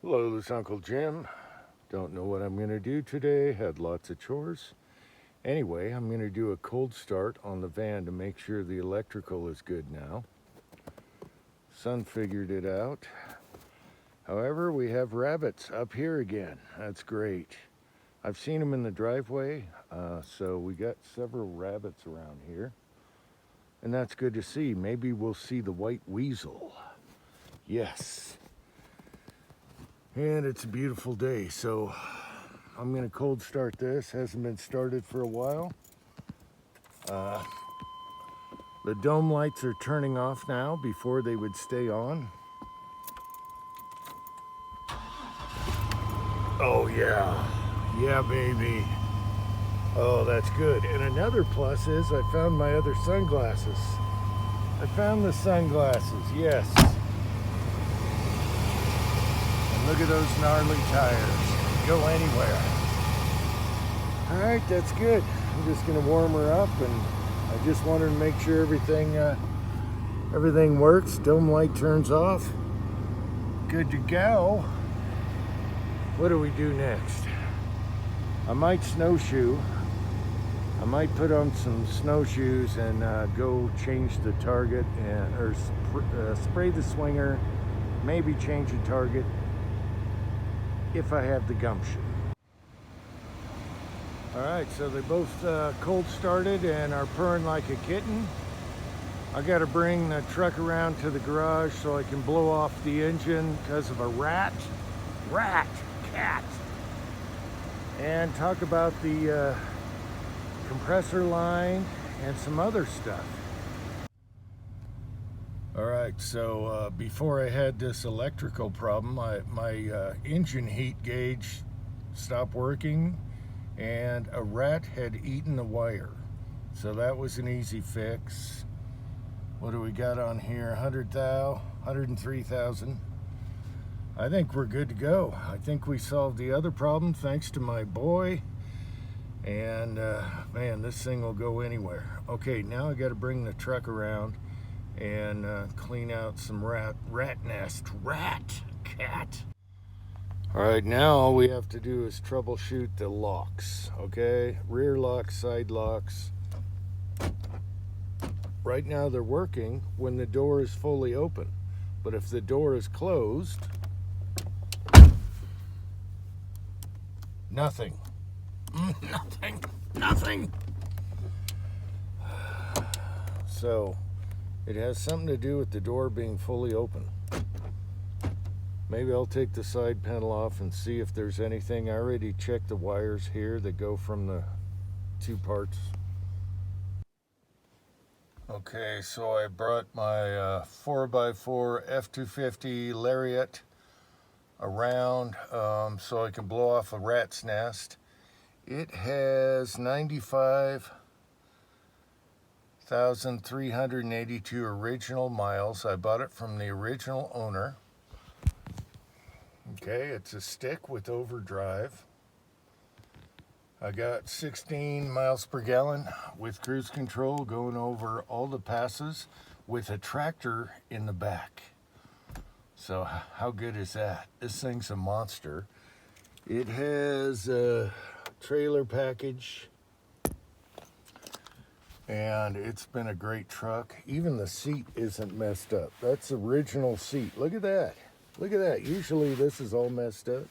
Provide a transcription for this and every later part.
Hello, this is Uncle Jim. Don't know what I'm going to do today. Had lots of chores. Anyway, I'm going to do a cold start on the van to make sure the electrical is good now. Son figured it out. However, we have rabbits up here again. That's great. I've seen them in the driveway, so we got several rabbits around here. And that's good to see. Maybe we'll see the white weasel. Yes. And it's a beautiful day, so I'm gonna cold start this. Hasn't been started for a while. The dome lights are turning off now. Before they would stay on. Oh yeah, yeah baby. Oh, that's good. And another plus is I found my other sunglasses. I found the sunglasses, yes. And look at those gnarly tires. Go anywhere. All right, that's good. I'm just gonna warm her up, and I just wanted to make sure everything works. Dome light turns off. Good to go. What do we do next? I might snowshoe. I might put on some snowshoes and go change the target or spray the swinger. Maybe change the target if I have the gumption. All right, so they both cold started and are purring like a kitten. I got to bring the truck around to the garage so I can blow off the engine because of a cat, and talk about the compressor line and some other stuff. All right, so before I had this electrical problem, my engine heat gauge stopped working and a rat had eaten the wire. So that was an easy fix. What do we got on here? 103,000. I think we're good to go. I think we solved the other problem thanks to my boy. And man, this thing will go anywhere. Okay, now I got to bring the truck around and clean out some rat cat. All right, now all we have to do is troubleshoot the locks, okay? Rear locks, side locks. Right now they're working when the door is fully open. But if the door is closed, nothing. Nothing. So it has something to do with the door being fully open. Maybe I'll take the side panel off and see if there's anything. I already checked the wires here that go from the two parts. Okay, so I brought my 4x4 F-250 Lariat around so I can blow off a rat's nest. It has 95,382 original miles. I bought it from the original owner. Okay, it's a stick with overdrive. I got 16 miles per gallon with cruise control going over all the passes with a tractor in the back. So how good is that? This thing's a monster. It has a trailer package and it's been a great truck. Even the seat isn't messed up. That's the original seat. Look at that. Look at that. Usually this is all messed up.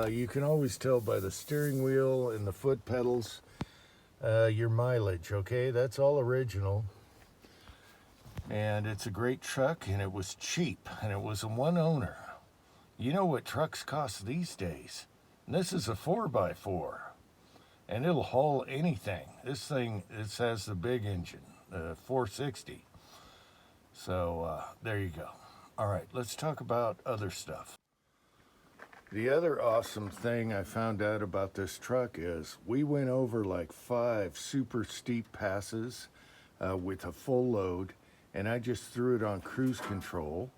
You can always tell by the steering wheel and the foot pedals your mileage, okay? That's all original. And it's a great truck, and it was cheap, and it was a one owner. You know what trucks cost these days? And this is a 4x4, and it'll haul anything. This thing, it has the big engine, the 460. So there you go. All right, let's talk about other stuff. The other awesome thing I found out about this truck is we went over like 5 super steep passes with a full load, and I just threw it on cruise control.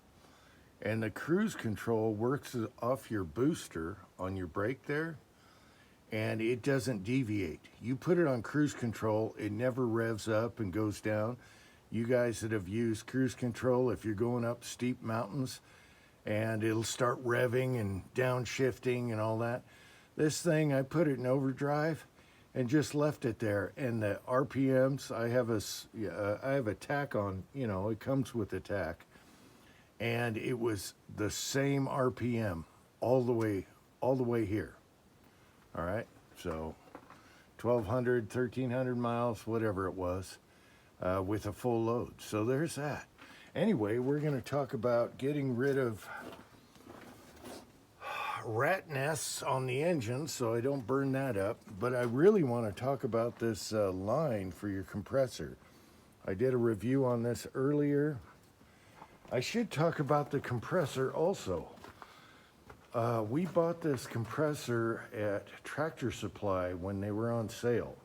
And the cruise control works off your booster on your brake there, and it doesn't deviate. You put it on cruise control, it never revs up and goes down. You guys that have used cruise control, if you're going up steep mountains, and it'll start revving and downshifting and all that. This thing, I put it in overdrive and just left it there. And the RPMs, I have a tack on, it comes with a tack. And it was the same RPM all the way here. All right, so 1,200, 1,300 miles, whatever it was, with a full load. So there's that. Anyway, we're going to talk about getting rid of rat nests on the engine so I don't burn that up. But I really want to talk about this line for your compressor. I did a review on this earlier. I should talk about the compressor also. We bought this compressor at Tractor Supply when they were on sale.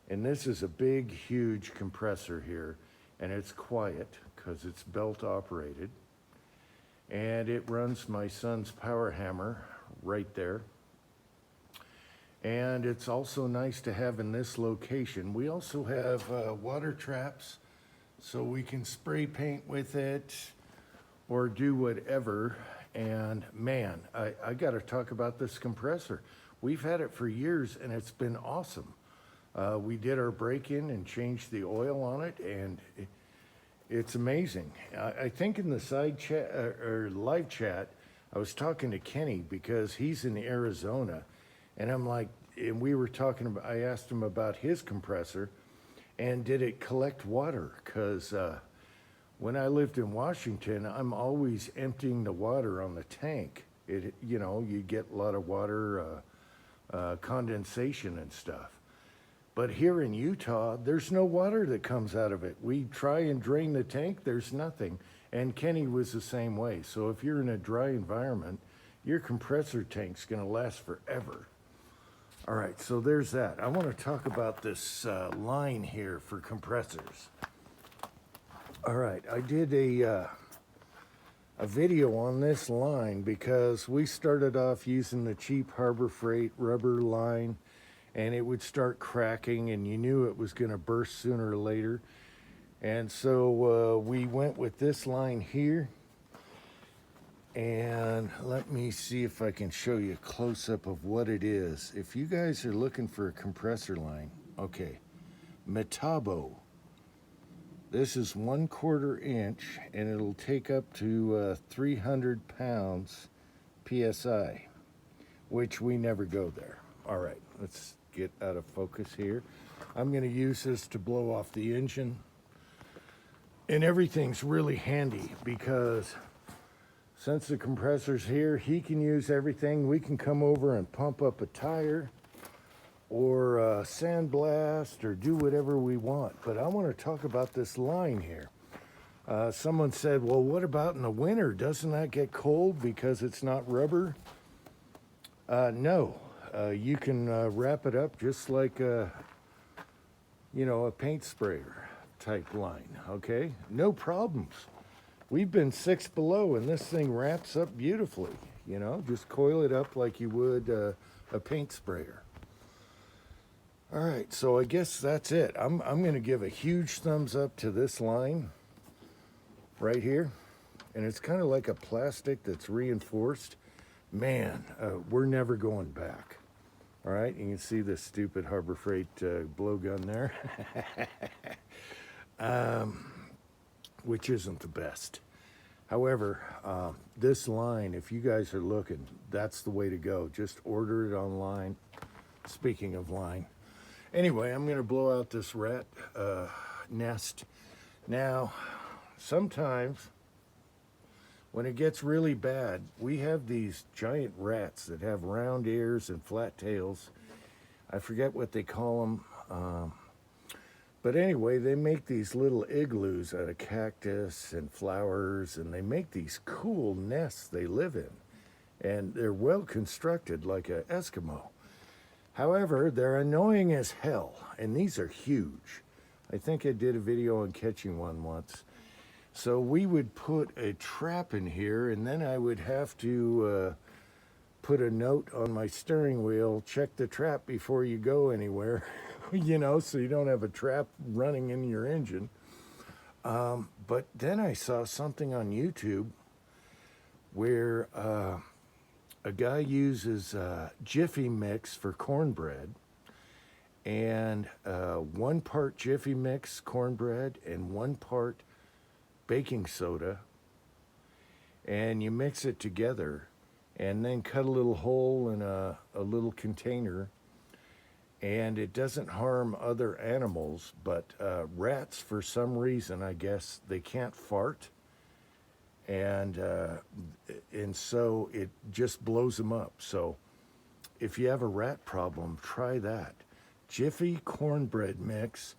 And this is a big, huge compressor here. And it's quiet because it's belt operated. And it runs my son's power hammer right there. And it's also nice to have in this location. We also have water traps so we can spray paint with it or do whatever. And man, I got to talk about this compressor. We've had it for years and it's been awesome. We did our break-in and changed the oil on it, and it's amazing. I think in the side chat or live chat, I was talking to Kenny because he's in Arizona, and we were talking about, I asked him about his compressor and did it collect water? Because when I lived in Washington, I'm always emptying the water on the tank. You get a lot of water condensation and stuff. But here in Utah, there's no water that comes out of it. We try and drain the tank, there's nothing. And Kenny was the same way. So if you're in a dry environment, your compressor tank's gonna last forever. All right, so there's that. I wanna talk about this line here for compressors. All right, I did a video on this line because we started off using the cheap Harbor Freight rubber line, and it would start cracking and you knew it was going to burst sooner or later. And so we went with this line here. And let me see if I can show you a close-up of what it is. If you guys are looking for a compressor line, okay, Metabo. This is 1/4 inch and it'll take up to 300 pounds PSI, which we never go there. All right, let's get out of focus here. I'm going to use this to blow off the engine. And everything's really handy because since the compressor's here, he can use everything. We can come over and pump up a tire or sandblast or do whatever we want. But I want to talk about this line here. Someone said, well, what about in the winter? Doesn't that get cold because it's not rubber? No. You can wrap it up just like a paint sprayer type line, okay? No problems. We've been 6 below and this thing wraps up beautifully, just coil it up like you would a paint sprayer. All right, so I guess that's it. I'm going to give a huge thumbs up to this line right here. And it's kind of like a plastic that's reinforced. Man, we're never going back. All right, you can see the stupid Harbor Freight blowgun there, which isn't the best. However, this line, if you guys are looking, that's the way to go. Just order it online. Speaking of line. Anyway, I'm going to blow out this rat nest. Now, sometimes when it gets really bad, we have these giant rats that have round ears and flat tails. I forget what they call them. But anyway, they make these little igloos out of cactus and flowers, and they make these cool nests they live in. And they're well constructed like an Eskimo. However, they're annoying as hell, and these are huge. I think I did a video on catching one once. So we would put a trap in here, and then I would have to put a note on my steering wheel, check the trap before you go anywhere, so you don't have a trap running in your engine. But then I saw something on YouTube where a guy uses Jiffy mix for cornbread, and 1 part Jiffy mix cornbread and 1 part baking soda, and you mix it together and then cut a little hole in a little container, and it doesn't harm other animals, but rats, for some reason, I guess they can't fart, and so it just blows them up. So if you have a rat problem, try that. Jiffy cornbread mix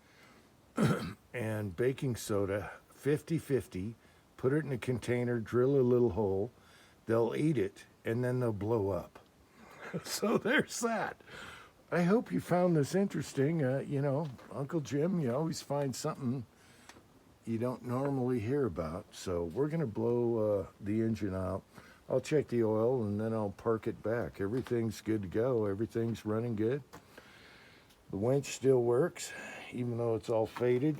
and baking soda, 50-50. Put it in a container, drill a little hole. They'll eat it, and then they'll blow up. So there's that. I hope you found this interesting. Uncle Jim, you always find something you don't normally hear about. So we're going to blow the engine out. I'll check the oil, and then I'll park it back. Everything's good to go. Everything's running good. The winch still works, even though it's all faded.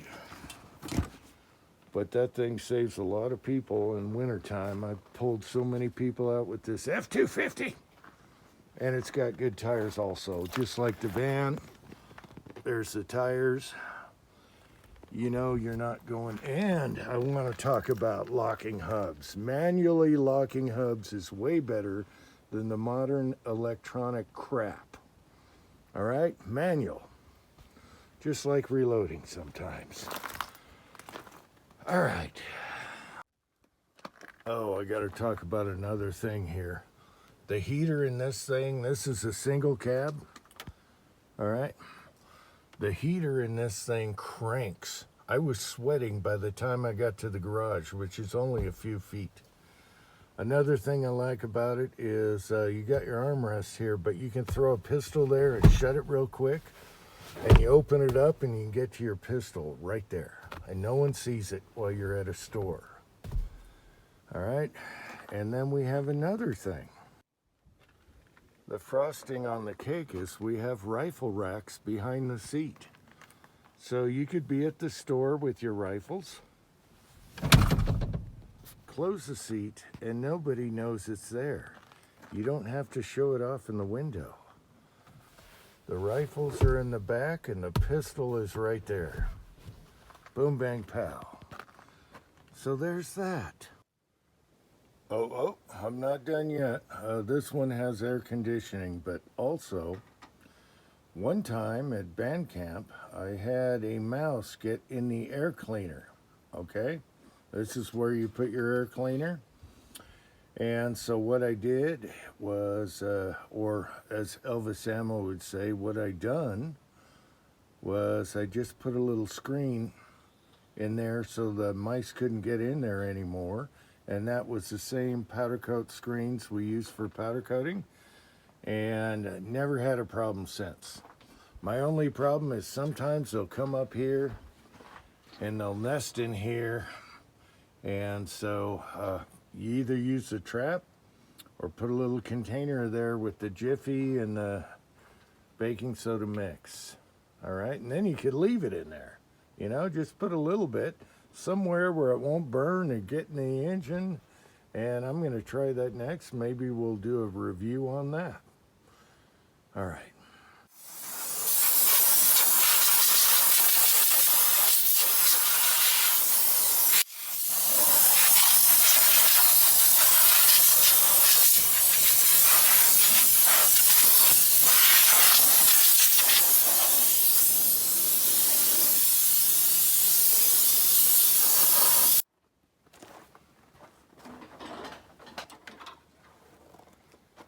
But that thing saves a lot of people in wintertime. I've pulled so many people out with this F-250. And it's got good tires also, just like the van. There's the tires. You know you're not going. And I want to talk about locking hubs. Manually locking hubs is way better than the modern electronic crap. All right? Manual. Just like reloading sometimes. All right. Oh, I got to talk about another thing here. The heater in this thing, this is a single cab. All right? The heater in this thing cranks. I was sweating by the time I got to the garage, which is only a few feet. Another thing I like about it is you got your armrest here, but you can throw a pistol there and shut it real quick. And you open it up and you can get to your pistol right there. And no one sees it while you're at a store. All right? And then we have another thing. The frosting on the cake is we have rifle racks behind the seat. So you could be at the store with your rifles, close the seat, and nobody knows it's there. You don't have to show it off in the window. The rifles are in the back and the pistol is right there. Boom, bang, pow. So there's that. Oh, I'm not done yet. This one has air conditioning, but also, one time at band camp, I had a mouse get in the air cleaner, okay? This is where you put your air cleaner. And so what I did was, or as Elvis Ammo would say, what I done was I just put a little screen in there so the mice couldn't get in there anymore. And that was the same powder coat screens we use for powder coating, and never had a problem since. My only problem is sometimes they'll come up here and they'll nest in here, and so you either use the trap or put a little container there with the Jiffy and the baking soda mix. All right, and then you could leave it in there. Just put a little bit somewhere where it won't burn and get in the engine, and I'm going to try that next. Maybe we'll do a review on that. All right.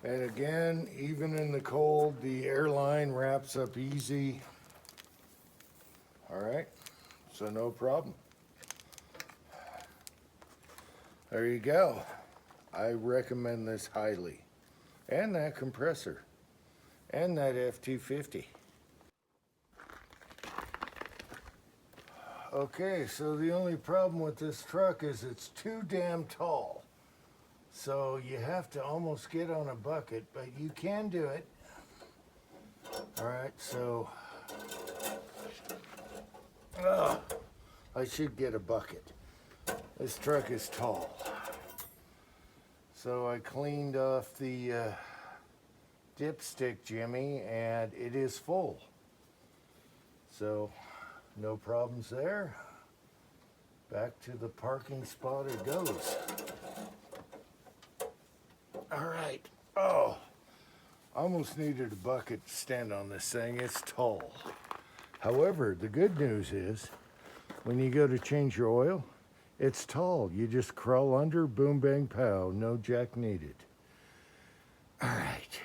And again, even in the cold, the airline wraps up easy. All right, so no problem. There you go. I recommend this highly. And that compressor. And that F-250. Okay, so the only problem with this truck is it's too damn tall. So you have to almost get on a bucket, but you can do it. All right, so I should get a bucket. This truck is tall. So I cleaned off the dipstick Jimmy, and it is full. So no problems there. Back to the parking spot it goes. All right. Oh, almost needed a bucket to stand on this thing. It's tall. However, the good news is when you go to change your oil, it's tall. You just crawl under, boom, bang, pow. No jack needed. All right.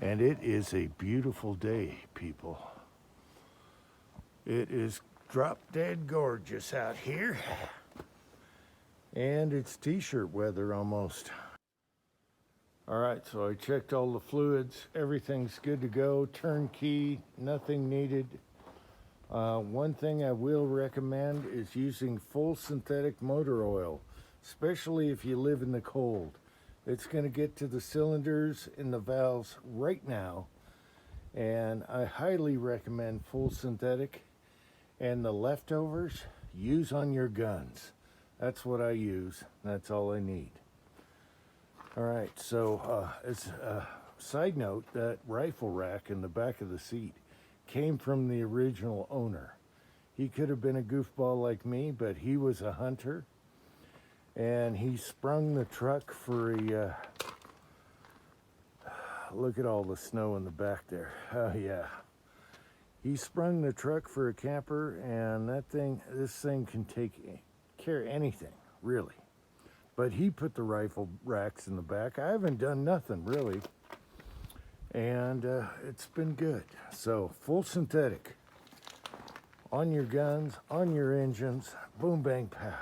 And it is a beautiful day, people. It is drop dead gorgeous out here. And it's t-shirt weather almost. All right, so I checked all the fluids. Everything's good to go. Turnkey, nothing needed. One thing I will recommend is using full synthetic motor oil, especially if you live in the cold. It's going to get to the cylinders and the valves right now, and I highly recommend full synthetic. And the leftovers, use on your guns. That's what I use. That's all I need. All right, so as a side note, that rifle rack in the back of the seat came from the original owner. He could have been a goofball like me, but he was a hunter, and he sprung the truck for a, look at all the snow in the back there. Oh yeah. He sprung the truck for a camper, and this thing can carry anything, really. But he put the rifle racks in the back. I haven't done nothing, really. And it's been good. So, full synthetic. On your guns, on your engines, boom, bang, pow.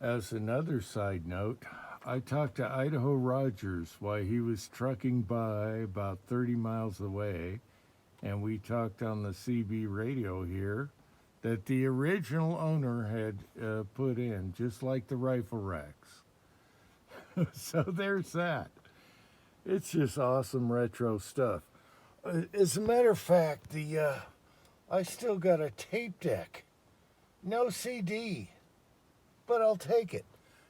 As another side note, I talked to Idaho Rogers while he was trucking by about 30 miles away, and we talked on the CB radio here that the original owner had put in, just like the rifle racks. So there's that. It's just awesome retro stuff. As a matter of fact, I still got a tape deck. No CD, but I'll take it.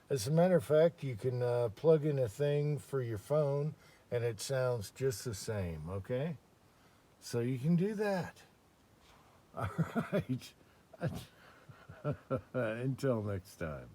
As a matter of fact, you can plug in a thing for your phone, and it sounds just the same, okay? So you can do that. All right. Until next time.